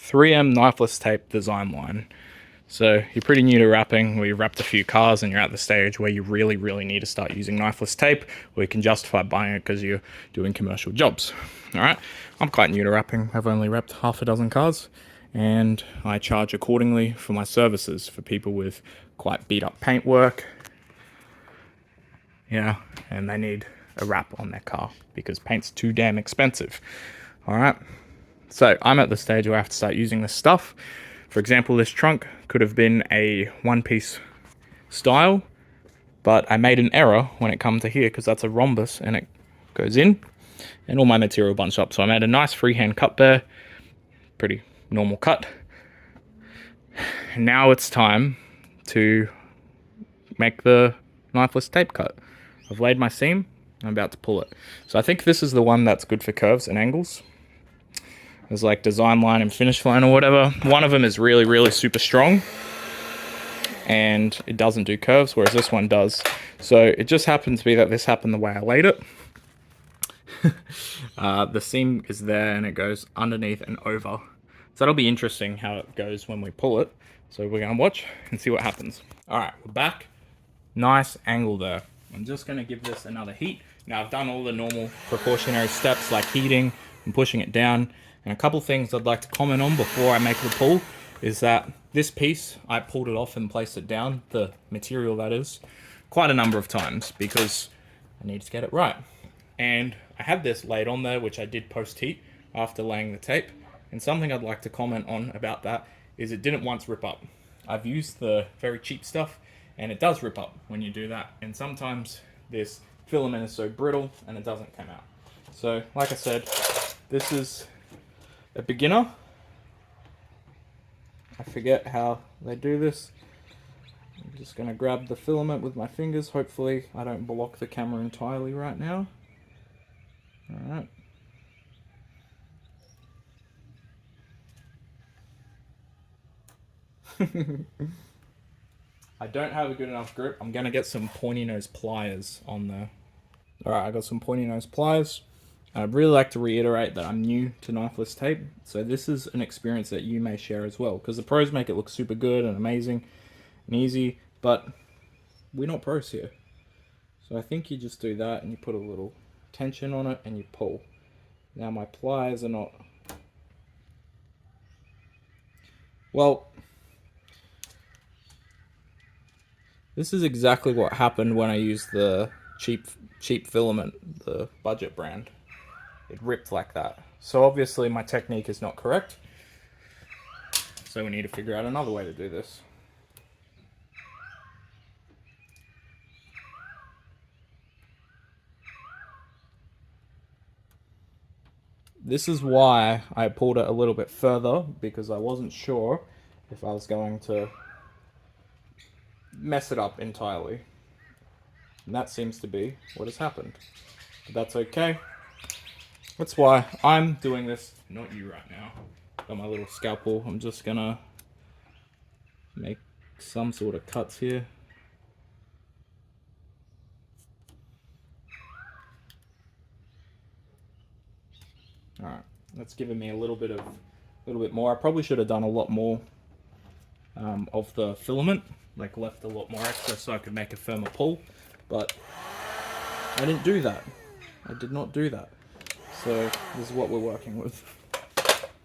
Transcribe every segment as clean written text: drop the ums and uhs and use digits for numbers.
3M knifless tape DesignLine. So you're pretty new to wrapping, where you've wrapped a few cars and you're at the stage where you really need to start using knifless tape, or you can justify buying it because you're doing commercial jobs. Alright, I'm quite new to wrapping. I've only wrapped half a dozen cars, and I charge accordingly for my services for people with quite beat up paintwork. Yeah, and they need a wrap on their car because paint's too damn expensive. Alright, so I'm at the stage where I have to start using this stuff. For example, this trunk could have been a one-piece style, but I made an error when it comes to here because that's a rhombus and it goes in and all my material bunched up. So I made a nice freehand cut there, pretty normal cut. And now it's time to make the knifless tape cut. I've laid my seam, I'm about to pull it. So I think this is the one that's good for curves and angles. There's like DesignLine and FinishLine or whatever. One of them is really super strong and it doesn't do curves, whereas this one does. So it just happened to be that this happened the way I laid it. The seam is there and it goes underneath and over. So that'll be interesting how it goes when we pull it. So we're gonna watch and see what happens. All right, we're back. Nice angle there. I'm just gonna give this another heat. Now I've done all the normal precautionary steps like heating and pushing it down. And a couple things I'd like to comment on before I make the pull is that this piece, I pulled it off and placed it down, the material that is, quite a number of times because I need to get it right. And I had this laid on there, which I did post-heat after laying the tape. And something I'd like to comment on about that is it didn't once rip up. I've used the very cheap stuff and it does rip up when you do that. And sometimes this filament is so brittle and it doesn't come out. So like I said, this is a beginner. I forget how they do this. I'm just going to grab the filament with my fingers. Hopefully I don't block the camera entirely right now. Alright. I don't have a good enough grip. I'm going to get some pointy nose pliers on there. Alright, I got some pointy nose pliers. I'd really like to reiterate that I'm new to knifless tape, so this is an experience that you may share as well, because the pros make it look super good and amazing and easy, but we're not pros here. So I think you just do that and you put a little tension on it and you pull. Now my pliers are not... Well, this is exactly what happened when I used the cheap filament, the budget brand. It ripped like that. So obviously my technique is not correct. So we need to figure out another way to do this. This is why I pulled it a little bit further, because I wasn't sure if I was going to mess it up entirely. And that seems to be what has happened. But that's okay. That's why I'm doing this, not you right now. Got my little scalpel. I'm just gonna make some sort of cuts here. Alright, that's giving me a little bit more. I probably should have done a lot more of the filament, like left a lot more extra so I could make a firmer pull, but I didn't do that. I did not do that. So this is what we're working with.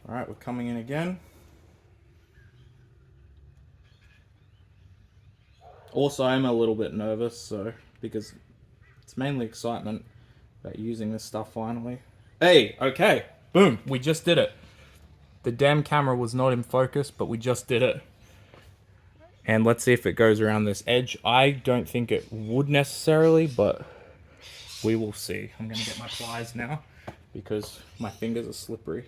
Alright, we're coming in again. Also, I'm a little bit nervous, so because it's mainly excitement about using this stuff finally. Hey, okay, boom, we just did it. The damn camera was not in focus, but we just did it. And let's see if it goes around this edge. I don't think it would necessarily, but we will see. I'm gonna get my pliers now, because my fingers are slippery.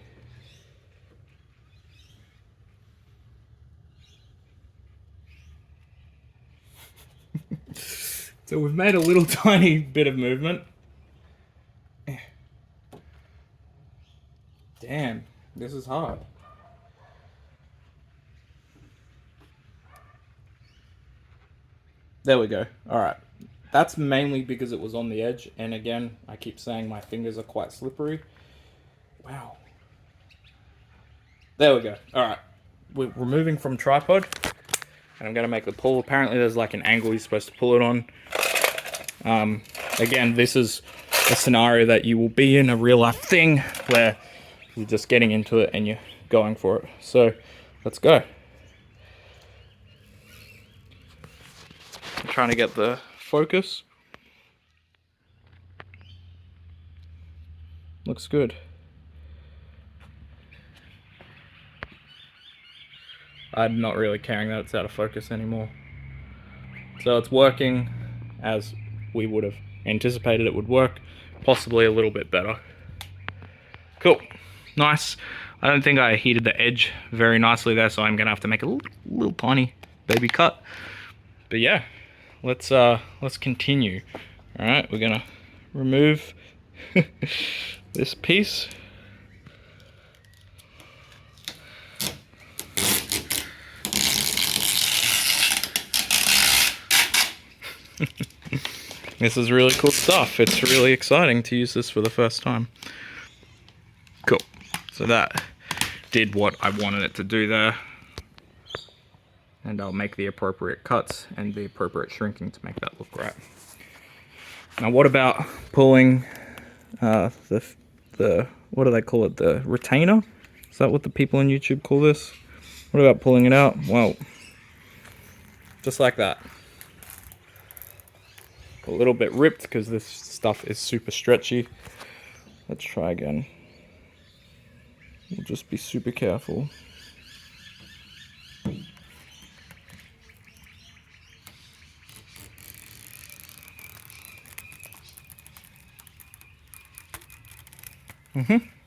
So we've made a little tiny bit of movement. Damn, this is hard. There we go. Alright. That's mainly because it was on the edge, and again, I keep saying my fingers are quite slippery. Wow. There we go. All right, we're removing from tripod, and I'm gonna make the pull. Apparently, there's like an angle you're supposed to pull it on. Again, this is a scenario that you will be in a real life thing where you're just getting into it and you're going for it. So let's go. I'm trying to get the focus. Looks good. I'm not really caring that it's out of focus anymore. So it's working as we would have anticipated it would work, possibly a little bit better. Cool, nice. I don't think I heated the edge very nicely there, so I'm gonna have to make a little tiny baby cut. But yeah, let's continue. All right, we're gonna remove this piece. This is really cool stuff. It's really exciting to use this for the first time. Cool. So that did what I wanted it to do there. And I'll make the appropriate cuts and the appropriate shrinking to make that look right. Now what about pulling the what do they call it? The retainer? Is that what the people on YouTube call this? What about pulling it out? Well, just like that. A little bit ripped because this stuff is super stretchy. Let's try again. We'll just be super careful.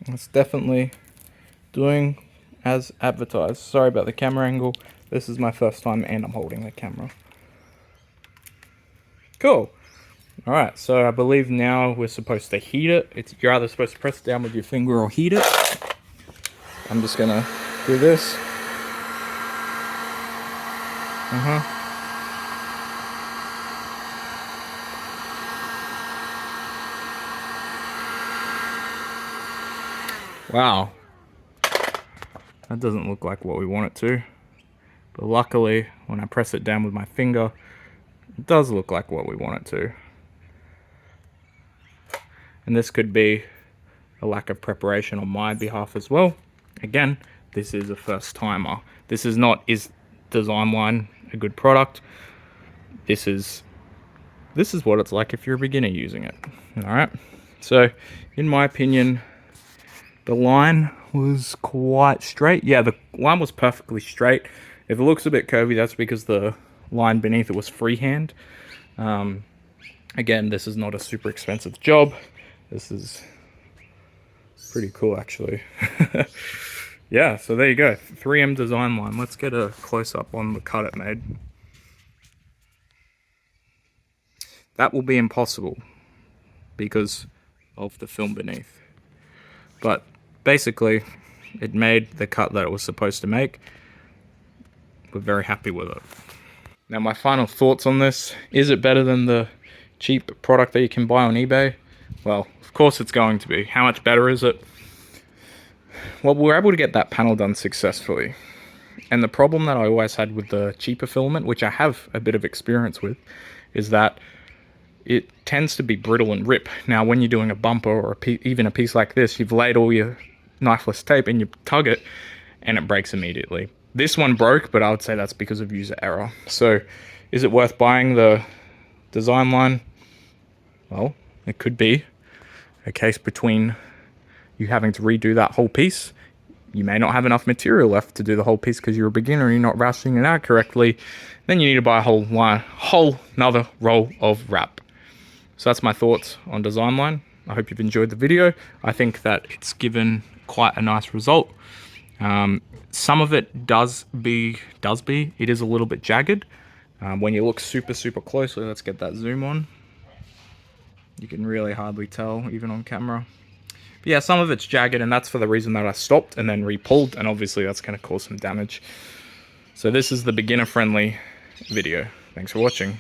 It's definitely doing as advertised. Sorry about the camera angle. This is my first time and I'm holding the camera. Cool. Alright, so I believe now we're supposed to heat it. You're either supposed to press it down with your finger or heat it. I'm just gonna do this. Wow. That doesn't look like what we want it to. But luckily, when I press it down with my finger, it does look like what we want it to. And this could be a lack of preparation on my behalf as well. Again, this is a first timer. This is not, is DesignLine a good product? This is what it's like if you're a beginner using it. All right. So in my opinion, the line was quite straight. Yeah, the line was perfectly straight. If it looks a bit curvy, that's because the line beneath it was freehand. Again, this is not a super expensive job. This is pretty cool, actually. Yeah, so there you go. 3M DesignLine. Let's get a close-up on the cut it made. That will be impossible because of the film beneath. But basically, it made the cut that it was supposed to make. We're very happy with it. Now, my final thoughts on this. Is it better than the cheap product that you can buy on eBay? Well, of course it's going to be. How much better is it? Well, we were able to get that panel done successfully. And the problem that I always had with the cheaper filament, which I have a bit of experience with, is that it tends to be brittle and rip. Now, when you're doing a bumper or even a piece like this, you've laid all your knifless tape and you tug it and it breaks immediately. This one broke, but I would say that's because of user error. So is it worth buying the DesignLine? Well, it could be a case between you having to redo that whole piece. You may not have enough material left to do the whole piece because you're a beginner and you're not rashing it out correctly. Then you need to buy a whole another roll of wrap. So that's my thoughts on DesignLine. I hope you've enjoyed the video. I think that it's given quite a nice result. Some of it it is a little bit jagged. When you look super closely, let's get that zoom on. You can really hardly tell, even on camera. But yeah, some of it's jagged, and that's for the reason that I stopped and then re-pulled, and obviously that's going to cause some damage. So this is the beginner-friendly video. Thanks for watching.